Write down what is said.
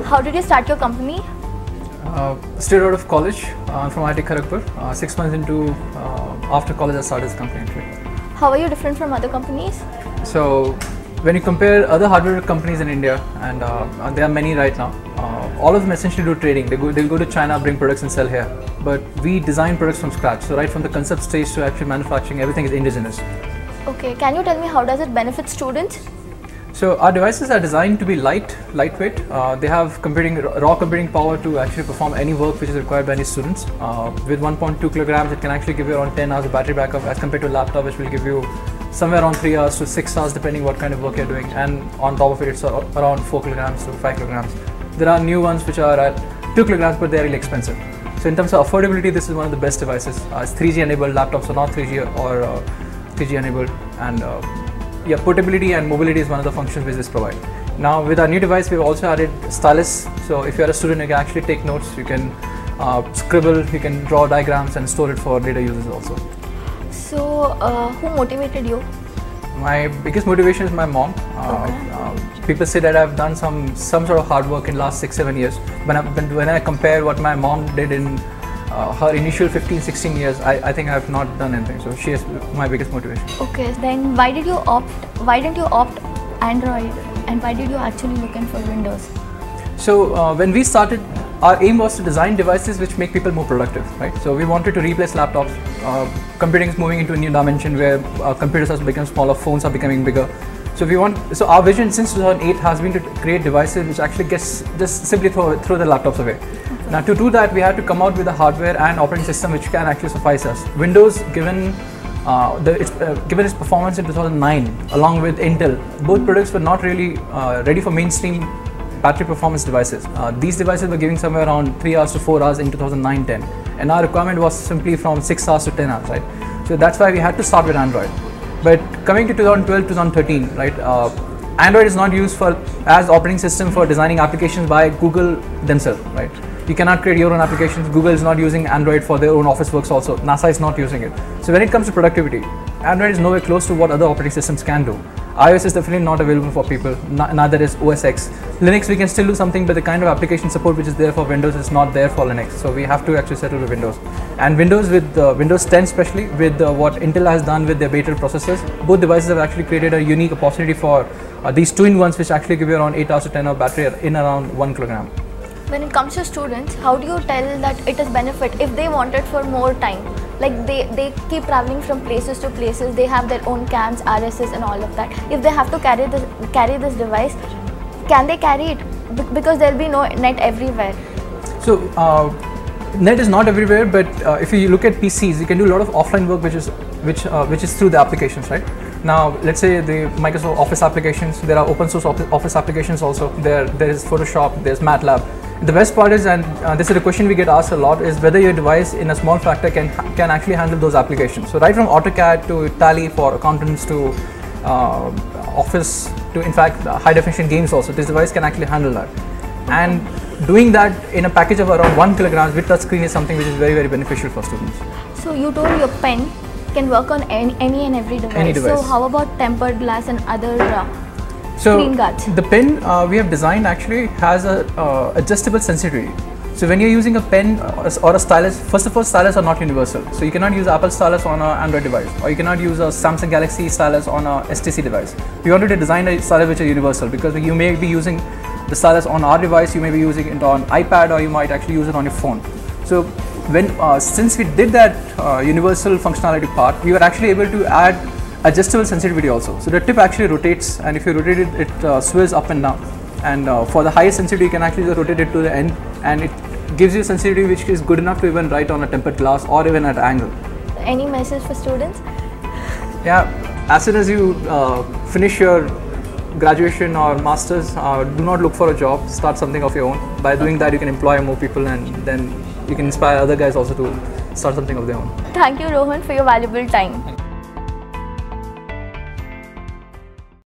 How did you start your company? Straight out of college from IIT Kharagpur. 6 months into after college I started this company actually. How are you different from other companies? So when you compare other hardware companies in India, and there are many right now, all of them essentially do trading. They'll go to China, bring products and sell here. But we design products from scratch. So right from the concept stage to actually manufacturing, everything is indigenous. Okay, can you tell me how does it benefit students? So our devices are designed to be lightweight. They have raw computing power to actually perform any work which is required by any students. With 1.2 kilograms, it can actually give you around 10 hours of battery backup as compared to a laptop, which will give you somewhere around 3 hours to 6 hours depending what kind of work you're doing. And on top of it, it's around 4 kilograms to 5 kilograms. There are new ones which are at 2 kilograms, but they're really expensive. So in terms of affordability, this is one of the best devices. It's 3G enabled. Laptops are not 3G or 3G enabled, and yeah, portability and mobility is one of the functions which this provide. Now with our new device, we've also added stylus. So if you're a student, you can actually take notes, you can scribble, you can draw diagrams and store it for later uses also. So who motivated you? My biggest motivation is my mom. People say that I've done some sort of hard work in the last 6-7 years. But when I compare what my mom did in her initial 15-16 years, I think I have not done anything. So she is my biggest motivation. Okay, then why didn't you opt Android, and why did you actually look in for Windows? So when we started, our aim was to design devices which make people more productive, right? So we wanted to replace laptops. Computing is moving into a new dimension where computers have become smaller, phones are becoming bigger. So our vision since 2008 has been to create devices which actually just simply throw the laptops away. Okay. Now to do that, we had to come out with a hardware and operating system which can actually suffice us. Windows, given its performance in 2009, along with Intel, both products were not really ready for mainstream battery performance devices. These devices were giving somewhere around 3 hours to 4 hours in 2009-10, and our requirement was simply from 6 hours to 10 hours, right? So that's why we had to start with Android. But coming to 2012-2013, right? Android is not used as operating system for designing applications by Google themselves, right? You cannot create your own applications. Google is not using Android for their own office works also. NASA is not using it. So when it comes to productivity, Android is nowhere close to what other operating systems can do. iOS is definitely not available for people, neither is OS X. Linux, we can still do something, but the kind of application support which is there for Windows is not there for Linux. So we have to actually settle with Windows. And Windows, with Windows 10 especially, with what Intel has done with their beta processors, both devices have actually created a unique opportunity for these two-in-ones which actually give you around 8 hours to 10 hour battery in around 1 kilogram. When it comes to students, how do you tell that it is benefit if they want it for more time? Like they keep traveling from places to places, they have their own CAMs, RSS and all of that. If they have to carry this device, can they carry it? Because there will be no net everywhere. So net is not everywhere, but if you look at PCs, you can do a lot of offline work which is through the applications, right? Now let's say the Microsoft Office applications, there are open source Office applications also, there is Photoshop, there's MATLAB. The best part is, and this is a question we get asked a lot, is whether your device in a small factor can actually handle those applications. So right from AutoCAD to Tally for accountants to Office to in fact high definition games also, this device can actually handle that. And doing that in a package of around 1 kilogram with touch screen is something which is very, very beneficial for students. So you told your pen can work on any and every device. Any device. So how about tempered glass and other screen guards? The pen we have designed actually has a adjustable sensitivity. So when you're using a pen or a stylus, first of all, stylus are not universal. So you cannot use Apple stylus on an Android device, or you cannot use a Samsung Galaxy stylus on a STC device. We wanted to design a stylus which is universal, because you may be using the stylus on our device, you may be using it on iPad, or you might actually use it on your phone. So when since we did that universal functionality part, we were actually able to add adjustable sensitivity also. So the tip actually rotates, and if you rotate it, it swirls up and down. And for the highest sensitivity, you can actually rotate it to the end, and it gives you sensitivity which is good enough to even write on a tempered glass or even at angle. Any message for students? Yeah, as soon as you finish your graduation or masters, do not look for a job, start something of your own. By doing that, you can employ more people, and then you can inspire other guys also to start something of their own. Thank you, Rohan, for your valuable time.